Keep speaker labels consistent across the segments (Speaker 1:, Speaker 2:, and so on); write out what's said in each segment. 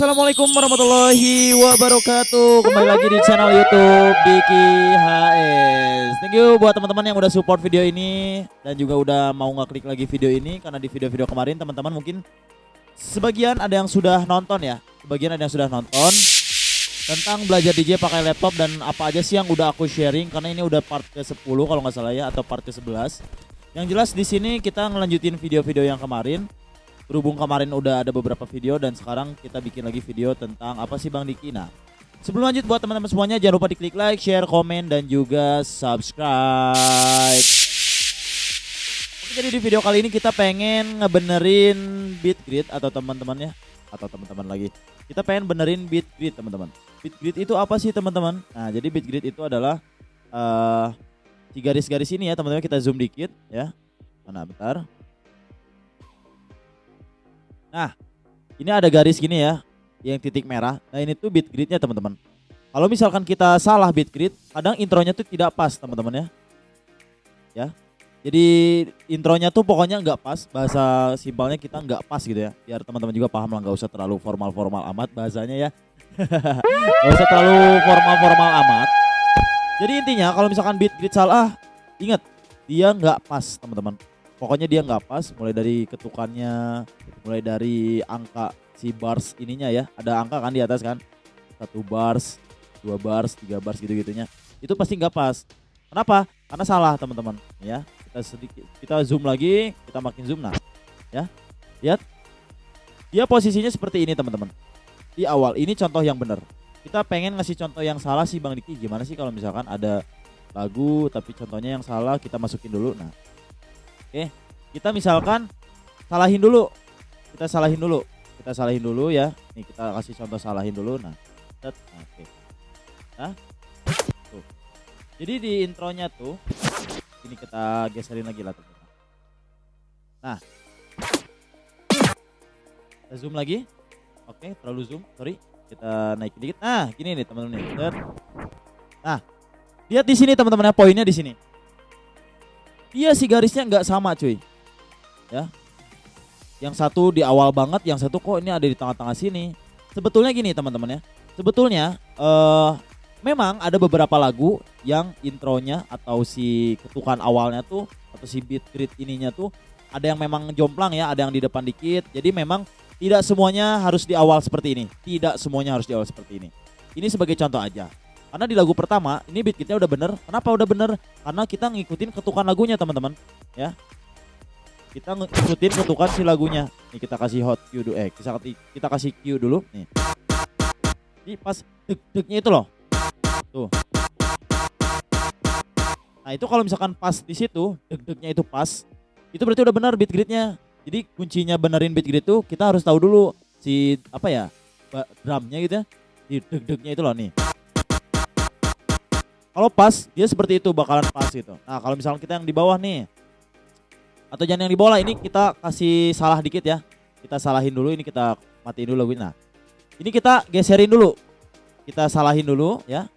Speaker 1: Assalamualaikum warahmatullahi wabarakatuh. Kembali lagi di channel YouTube Diki HS. Thank you buat teman-teman yang udah support video ini dan juga udah mau ngeklik lagi video ini, karena di video-video kemarin teman-teman mungkin sebagian ada yang sudah nonton ya. Sebagian ada yang sudah nonton tentang belajar DJ pakai laptop dan apa aja sih yang udah aku sharing, karena ini udah part ke-10 kalau nggak salah ya, atau part ke-11. Yang jelas di sini kita ngelanjutin video-video yang kemarin. Berhubung kemarin udah ada beberapa video dan sekarang kita bikin lagi video tentang apa sih Bang Diki. Nah, sebelum lanjut buat teman-teman semuanya jangan lupa diklik like, share, komen dan juga subscribe. Oke, jadi di video kali ini kita pengen ngebenerin beat grid atau teman-teman ya, atau teman-teman lagi. Kita pengen benerin beat grid teman-teman. Beat grid itu apa sih teman-teman? Nah, jadi beat grid itu adalah si garis-garis ini ya teman-teman, kita zoom dikit ya. Mana bentar. Nah, ini ada garis gini ya, yang titik merah. Nah, ini tuh beat gridnya teman-teman. Kalau misalkan kita salah beat grid, kadang intronya tuh tidak pas teman-teman ya. Ya, jadi intronya tuh pokoknya nggak pas. Bahasa simpelnya kita nggak pas gitu ya. Biar teman-teman juga paham lah, nggak usah terlalu formal-formal amat bahasanya ya. Nggak usah terlalu formal-formal amat. Jadi intinya kalau misalkan beat grid salah, ingat dia nggak pas teman-teman. Pokoknya dia nggak pas, mulai dari ketukannya, mulai dari angka si bars ininya ya. Ada angka kan di atas kan, 1 bars, 2 bars, 3 bars gitu-gitunya. Itu pasti nggak pas. Kenapa? Karena salah teman-teman ya. Kita zoom lagi, kita makin zoom. Nah ya, lihat. Dia posisinya seperti ini teman-teman. Di awal, ini contoh yang benar. Kita pengen ngasih contoh yang salah sih Bang Diki. Gimana sih kalau misalkan ada lagu tapi contohnya yang salah, kita masukin dulu. Nah, oke, kita misalkan salahin dulu. Kita salahin dulu ya. Nih kita kasih contoh salahin dulu. Nah, oke. Nah, tuh. Jadi di intronya tuh, ini kita geserin lagi lah teman-teman. Nah, kita zoom lagi. Oke, terlalu zoom, sorry. Kita naikin dikit. Nah, gini nih teman-teman nih. Nah, lihat di sini teman-teman ya, poinnya di sini. Dia si garisnya nggak sama cuy ya, yang satu di awal banget, yang satu kok ini ada di tengah-tengah sini. Sebetulnya gini teman-teman ya, sebetulnya memang ada beberapa lagu yang intronya atau si ketukan awalnya tuh atau si beat grid ininya tuh ada yang memang jomplang ya, ada yang di depan dikit. Jadi memang tidak semuanya harus di awal seperti ini, tidak semuanya harus di awal seperti ini. Ini sebagai contoh aja. Karena di lagu pertama ini beat kitnya udah bener. Kenapa udah bener? Karena kita ngikutin ketukan lagunya teman-teman ya. Kita ngikutin ketukan si lagunya. Nih kita kasih hot cue dulu. Kita kasih cue dulu nih. Ini pas deg-degnya itu loh. Tuh. Nah, itu kalau misalkan pas di situ, deg-degnya itu pas, itu berarti udah benar beat gridnya. Jadi kuncinya benerin beat grid itu kita harus tahu dulu si apa ya? Drumnya gitu ya. Di deg-degnya itu loh nih. Kalau pas, dia seperti itu bakalan pas gitu. Nah, kalau misalnya kita yang di bawah nih, atau jangan yang di bawah lah, ini kita kasih salah dikit ya. Kita salahin dulu, ini kita matiin dulu lagunya. Nah, ini kita geserin dulu. Kita salahin dulu ya.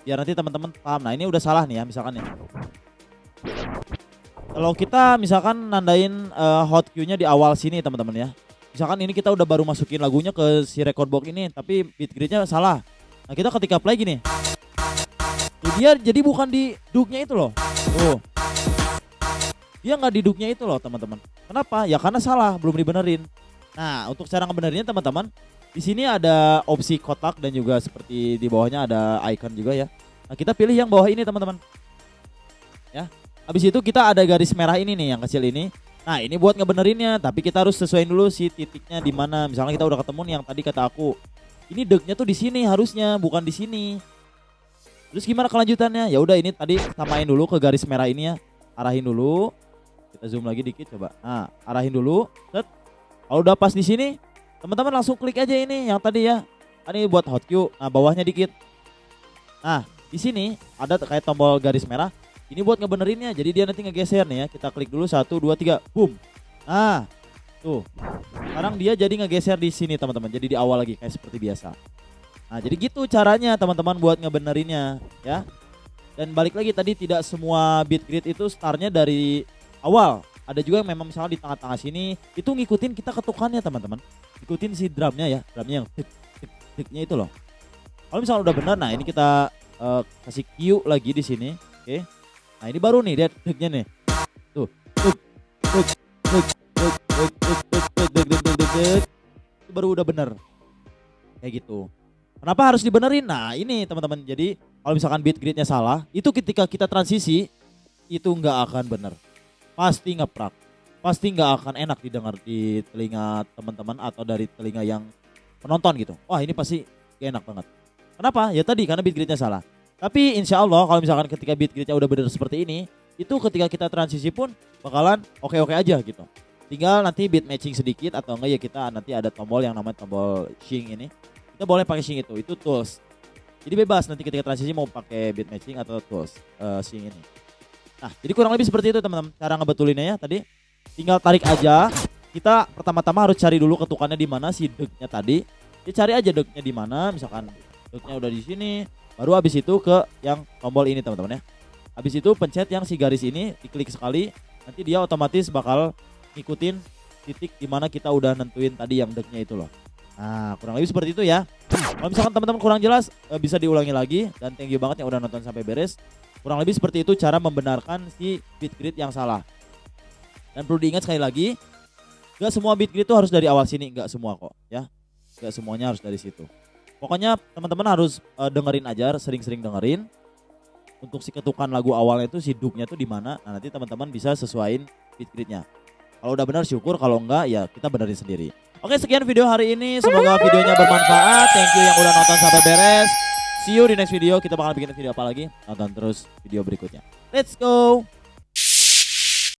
Speaker 1: Biar nanti teman-teman paham. Nah, ini udah salah nih ya misalkan ya. Kalau kita misalkan nandain hot cue-nya di awal sini teman-teman ya. Misalkan ini kita udah baru masukin lagunya ke si record box ini, tapi beat grid-nya salah. Nah, kita ketika play gini. Dia jadi bukan di duknya itu loh. Tuh. Dia nggak di duknya itu loh teman-teman. Kenapa? Ya karena salah, belum dibenerin. Nah, untuk cara ngebenerinnya teman-teman, di sini ada opsi kotak dan juga seperti di bawahnya ada icon juga ya. Nah, kita pilih yang bawah ini teman-teman. Ya. Habis itu kita ada garis merah ini nih yang kecil ini. Nah, ini buat ngebenerinnya, tapi kita harus sesuaiin dulu si titiknya di mana. Misalnya kita udah ketemu nih yang tadi kata aku. Ini degnya tuh di sini harusnya, bukan di sini. Terus gimana kelanjutannya? Ya udah, ini tadi samain dulu ke garis merah ini ya. Arahin dulu. Kita zoom lagi dikit coba. Nah, arahin dulu. Set. Kalau udah pas di sini, teman-teman langsung klik aja ini yang tadi ya. Ini buat hot cue. Nah, bawahnya dikit. Nah, di sini ada kayak tombol garis merah. Ini buat ngebenerinnya. Jadi dia nanti ngegeser nih ya. Kita klik dulu 1 2 3. Boom. Nah, tuh. Sekarang dia jadi ngegeser di sini teman-teman. Jadi di awal lagi kayak seperti biasa. Nah, jadi gitu caranya teman-teman buat ngebenerinnya ya. Dan balik lagi tadi, tidak semua beat grid itu startnya dari awal. Ada juga yang memang misalnya di tengah-tengah sini itu ngikutin kita ketukannya teman-teman. ikutin si drumnya ya, drumnya yang tek tek teknya itu loh. Kalau misalnya udah benar, nah ini kita kasih cue lagi di sini, oke. Nah ini baru nih, lihat teknya nih, tuh, tek tek tek tek tek tek tek tek tek tek, itu baru udah bener, kayak gitu. Kenapa harus dibenerin? Nah ini teman-teman, jadi kalau misalkan beat gridnya salah, itu ketika kita transisi itu nggak akan bener, pasti ngeprak, pasti nggak akan enak didengar di telinga teman-teman atau dari telinga yang penonton gitu. Wah ini pasti gak enak banget. Kenapa? Ya tadi karena beat gridnya salah. Tapi insya Allah kalau misalkan ketika beat gridnya udah bener seperti ini, itu ketika kita transisi pun bakalan oke-oke aja gitu. Tinggal nanti beat matching sedikit atau enggak ya kita nanti ada tombol yang namanya tombol shing ini. Kita boleh pakai shing itu tools. Jadi bebas nanti ketika transisi mau pakai beat matching atau tools shing ini. Nah, jadi kurang lebih seperti itu teman-teman. Cara ngebetulinnya ya tadi. Tinggal tarik aja. Kita pertama-tama harus cari dulu ketukannya di mana si degnya tadi. Dia cari aja degnya di mana, misalkan degnya udah di sini, baru habis itu ke yang tombol ini teman-teman ya. Habis itu pencet yang si garis ini, diklik sekali, nanti dia otomatis bakal ngikutin titik di mana kita udah nentuin tadi yang degnya itu loh. Nah, kurang lebih seperti itu ya. Kalau misalkan teman-teman kurang jelas, bisa diulangi lagi, dan thank you banget yang udah nonton sampai beres. Kurang lebih seperti itu cara membenarkan si beat grid yang salah. Dan perlu diingat sekali lagi, gak semua beat grid itu harus dari awal sini, gak semua kok ya. Gak semuanya harus dari situ. Pokoknya teman-teman harus dengerin aja, sering-sering dengerin. Untuk si ketukan lagu awalnya itu si dubnya tuh di mana. Nah, nanti teman-teman bisa sesuaiin beat gridnya. Kalau udah benar syukur, kalau enggak ya kita benerin sendiri. Oke, sekian video hari ini, semoga videonya bermanfaat. Thank you yang udah nonton sampai beres. See you di next video, kita bakal bikin video apa lagi. Nonton terus video berikutnya. Let's go.